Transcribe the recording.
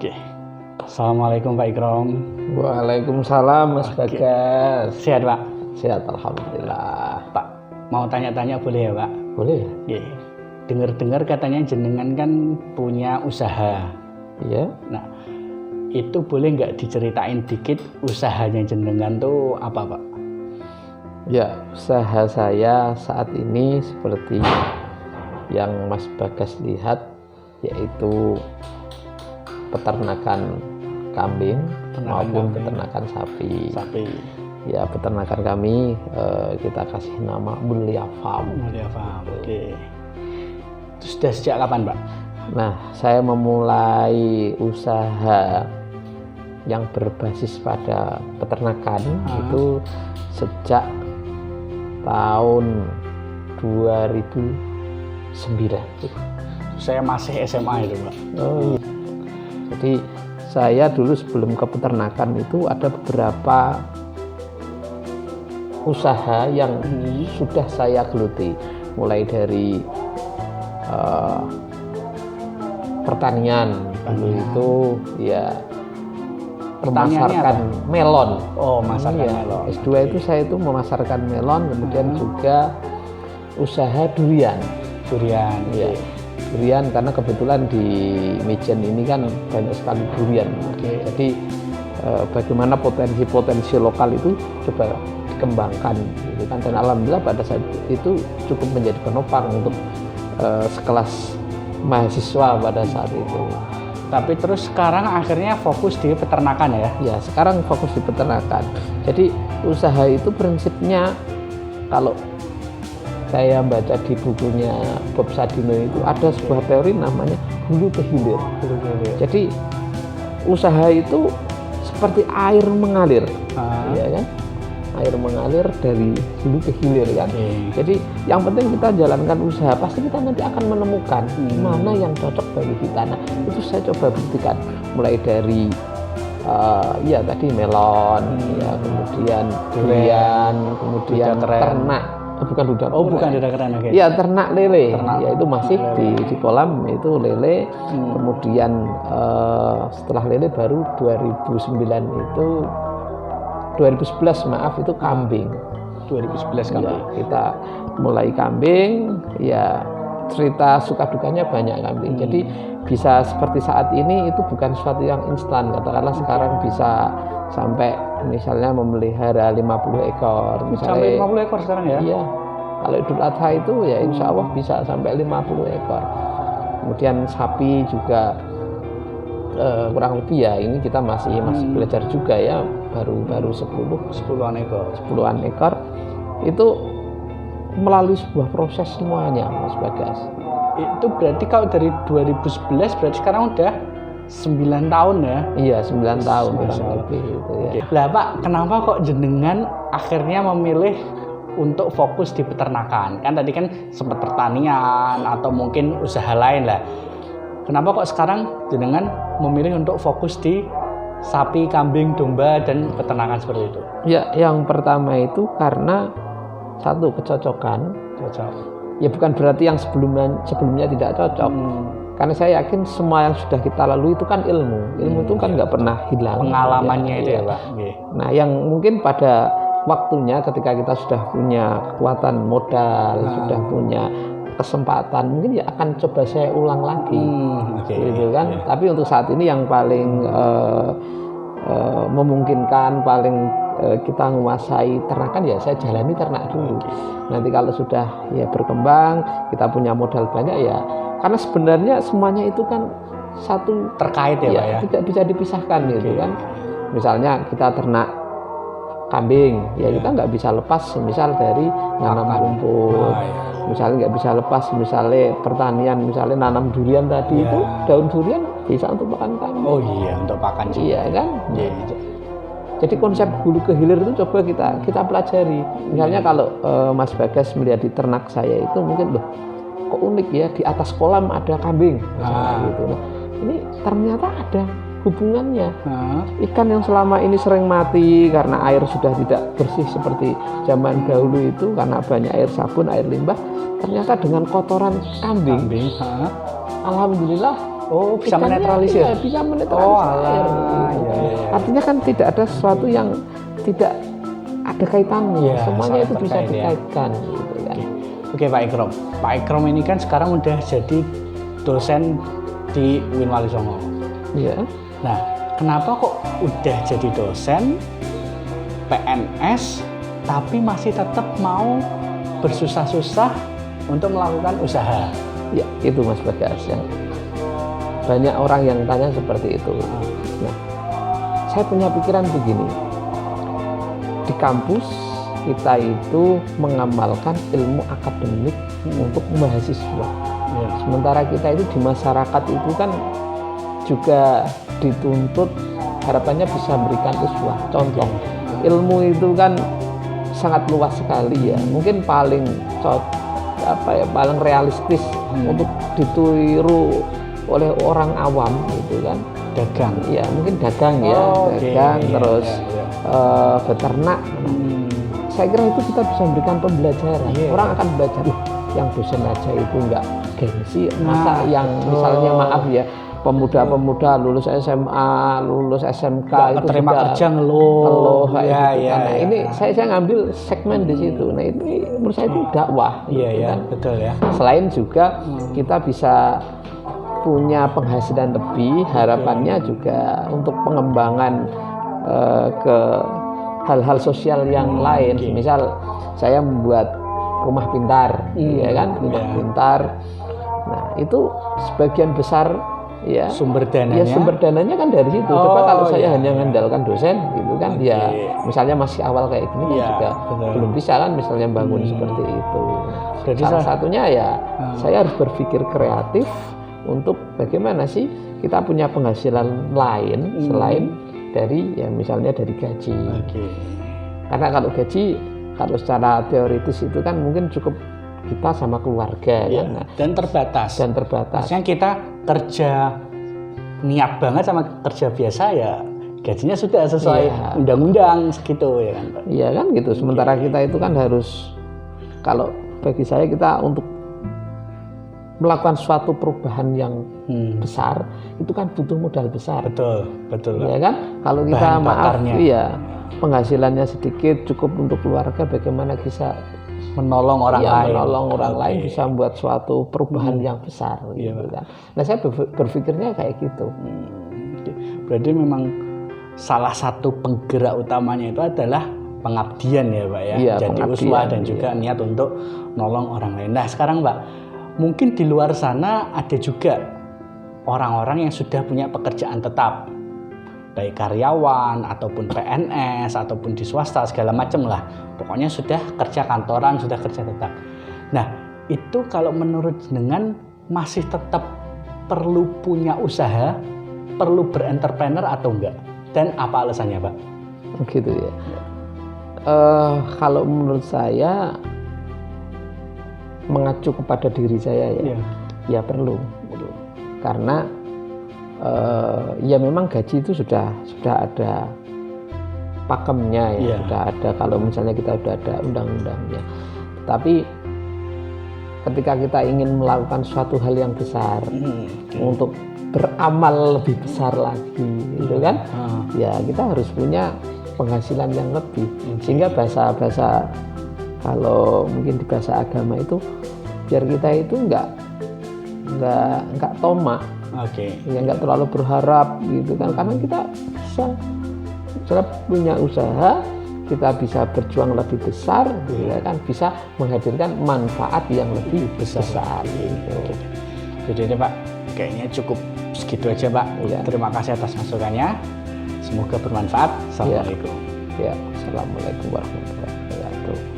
Oke. Assalamualaikum Pak Ikrom. Waalaikumsalam Mas Bagas. Sehat Pak? Sehat alhamdulillah. Pak, mau tanya-tanya boleh ya Pak? Boleh? Oke. Dengar-dengar katanya jenengan kan punya usaha. Iya. Nah, itu boleh nggak diceritain dikit usahanya jenengan tuh apa Pak? Ya, usaha saya saat ini seperti yang Mas Bagas lihat, yaitu peternakan kambing maupun peternakan sapi. Ya, peternakan kami kita kasih nama Mulia Farm. Mulia Farm. Oke. Itu sudah sejak kapan Pak? Nah, saya memulai usaha yang berbasis pada peternakan itu sejak tahun 2009. Saya masih SMA itu Pak. Oh, iya. Jadi saya dulu sebelum ke peternakan itu ada beberapa usaha yang sudah saya geluti, mulai dari pertanian dulu itu ya memasarkan melon. Oh, masarkan ya. melon. S2 itu saya itu memasarkan melon, kemudian juga usaha durian. Ya. Durian karena kebetulan di Mijen ini kan banyak sekali durian. Jadi bagaimana potensi lokal itu coba dikembangkan gitu kan, dan alhamdulillah pada saat itu cukup menjadi penopang untuk sekelas mahasiswa pada saat itu. Tapi terus sekarang akhirnya fokus di peternakan ya? Ya, sekarang fokus di peternakan. Jadi usaha itu prinsipnya, kalau saya baca di bukunya Bob Sadino itu ada sebuah teori namanya hulu ke hilir. Jadi usaha itu seperti air mengalir, ya kan? Air mengalir dari hulu ke hilir kan. Jadi yang penting kita jalankan usaha, pasti kita nanti akan menemukan mana yang cocok bagi kita. Nah, itu saya coba buktikan, mulai dari ya tadi melon, ya kemudian durian, kemudian ternak. Bukan udang. Oh, bukan udang keren. Okay. Ya, ternak lele. Ya, itu masih di kolam itu lele. Kemudian setelah lele baru 2011 maaf itu kambing. 2011 kambing. Ya, kita mulai kambing, ya cerita suka dukanya banyak kambing. Jadi bisa seperti saat ini itu bukan sesuatu yang instan. Katakanlah sekarang bisa sampai misalnya memelihara 50 ekor. Sampai 50 ekor sekarang ya? Iya. Kalau Idul Adha itu ya insya Allah bisa sampai 50 ekor. Kemudian sapi juga kurang lebih ya, ini kita masih belajar juga ya, baru 10-an ekor. Itu melalui sebuah proses semuanya, Mas Bagas. Itu berarti kalau dari 2011 berarti sekarang udah 9 tahun ya? Iya, 9 tahun kurang lebih itu ya. Lah Pak, kenapa kok jenengan akhirnya memilih untuk fokus di peternakan? Kan tadi kan sempat pertanian atau mungkin usaha lain lah. Kenapa kok sekarang jenengan memilih untuk fokus di sapi, kambing, domba, dan peternakan seperti itu? Ya, yang pertama itu karena satu, kecocokan. Ya bukan berarti yang sebelumnya tidak cocok. Karena saya yakin semua yang sudah kita lalui itu kan ilmu itu kan nggak pernah hilang. Pengalamannya itu ya Pak. Nah, yang mungkin pada waktunya ketika kita sudah punya kekuatan modal, sudah punya kesempatan, mungkin ya akan coba saya ulang lagi, gitu kan. Tapi untuk saat ini yang paling memungkinkan, paling kita menguasai ternakan, ya saya jalani ternak dulu. Nanti kalau sudah ya berkembang, kita punya modal banyak ya. Karena sebenarnya semuanya itu kan satu terkait ya Pak ya. Tidak bisa dipisahkan gitu kan. Misalnya kita ternak kambing, ya kita nggak bisa lepas misal dari nanam rumput. Misalnya nggak bisa lepas misalnya pertanian, misalnya nanam durian tadi itu daun durian bisa untuk pakan kambing. Oh iya, untuk pakan juga. Iya kan. Jadi konsep hulu ke hilir itu coba kita pelajari. Misalnya kalau Mas Bagas melihat di ternak saya itu mungkin loh, kok unik ya, di atas kolam ada kambing gitu. Nah, ini ternyata ada hubungannya. Ikan yang selama ini sering mati karena air sudah tidak bersih seperti zaman dahulu itu, karena banyak air sabun, air limbah, ternyata dengan kotoran kambing. Alhamdulillah Oh, bisa Ikannya, menetralisir. iya, bisa menetralisir Oh, air. alah, Gitu. iya, iya. Artinya kan tidak ada sesuatu yang tidak ada kaitannya. Iya, Semuanya saling itu bisa terkait, ya. dikaitkan gitu kan. Oke Pak Ikrom. Pak Ikrom ini kan sekarang udah jadi dosen di UIN Wali Songo. Iya. Nah, kenapa kok udah jadi dosen PNS tapi masih tetap mau bersusah-susah untuk melakukan usaha? Ya, itu Mas Bagas yang banyak orang yang tanya seperti itu. Nah, saya punya pikiran begini. Di kampus kita itu mengamalkan ilmu akademik untuk mahasiswa. Ya. Sementara kita itu di masyarakat itu kan juga dituntut harapannya bisa memberikan uswah. Contoh, ilmu itu kan sangat luas sekali ya. Mungkin paling paling realistis untuk ditiru oleh orang awam gitu kan. Dagang. Ya, mungkin dagang ya, Oh, dagang oke. terus Iya, beternak. Saya kira itu kita bisa memberikan pembelajaran. Iya. Orang akan belajar, "Loh, yang dosen aja itu enggak gengsi, masa Nah, yang misalnya maaf ya, pemuda-pemuda lulus SMA, lulus SMK Nggak itu keterima sudah kerja ngeluh. kayak Iya, gitu iya, kan. Nah, iya. ini saya ngambil segmen di situ. Nah, ini menurut saya itu dakwah. Iya, gitu ya, kan. betul ya. Selain juga kita bisa punya penghasilan lebih, harapannya juga untuk pengembangan ke hal-hal sosial yang lain. Misal saya membuat rumah pintar, ya kan, rumah pintar. Nah, itu sebagian besar ya Sumber dananya. ya sumber dananya kan dari situ. Coba Oh, kalau saya iya, hanya mengandalkan dosen gitu kan, ya misalnya masih awal kayak gini kan Iya, juga betul. belum bisa kan misalnya bangun seperti itu. Berarti Salah satunya ya saya harus berpikir kreatif untuk bagaimana sih kita punya penghasilan lain selain dari ya misalnya dari gaji. Oke. Karena kalau gaji kalau secara teoritis itu kan mungkin cukup kita sama keluarga Iya. kan. Nah, Dan terbatas. dan terbatas. Maksudnya kita kerja niat banget sama kerja biasa ya gajinya sudah sesuai Iya. undang-undang segitu ya kan Pak. Iya kan gitu. Sementara kita itu kan harus, kalau bagi saya kita untuk melakukan suatu perubahan yang besar itu kan butuh modal besar. Betul, betul. Ya kan? Kalau kita Bahan maaf bakarnya. iya penghasilannya sedikit cukup untuk keluarga, bagaimana bisa Menolong orang ya, lain. menolong orang Oke. lain bisa membuat suatu perubahan yang besar Iya, gitu Pak. kan. Nah, saya berpikirnya kayak gitu. Oke. Berarti memang salah satu penggerak utamanya itu adalah pengabdian ya Pak ya. Iya, Jadi pengabdian, uswah dan iya. juga niat untuk nolong orang lain. Nah sekarang Pak, mungkin di luar sana ada juga orang-orang yang sudah punya pekerjaan tetap, baik karyawan ataupun PNS ataupun di swasta segala macam lah. Pokoknya sudah kerja kantoran, sudah kerja tetap. Nah itu kalau menurut jenengan masih tetap perlu punya usaha, perlu berentrepreneur atau enggak? Dan apa alasannya Pak? Gitu ya. Kalau menurut saya mengacu kepada diri saya ya, Iya. ya perlu. Karena ya memang gaji itu sudah ada pakemnya ya, Iya. sudah ada kalau misalnya kita sudah ada undang-undangnya. Tapi ketika kita ingin melakukan suatu hal yang besar untuk beramal lebih besar lagi, gitu kan? Ya kita harus punya penghasilan yang lebih, sehingga bahasa kalau mungkin di bahasa agama itu biar kita itu nggak tomak, Oke. ya nggak terlalu berharap gitu kan, karena kita bisa misalnya punya usaha, kita bisa berjuang lebih besar, gitu kan, bisa menghadirkan manfaat yang lebih besar gitu. Jadi deh Pak, kayaknya cukup segitu aja Pak. Iya. Terima kasih atas masukannya. Semoga bermanfaat. Assalamualaikum. Ya, assalamualaikum warahmatullahi wabarakatuh.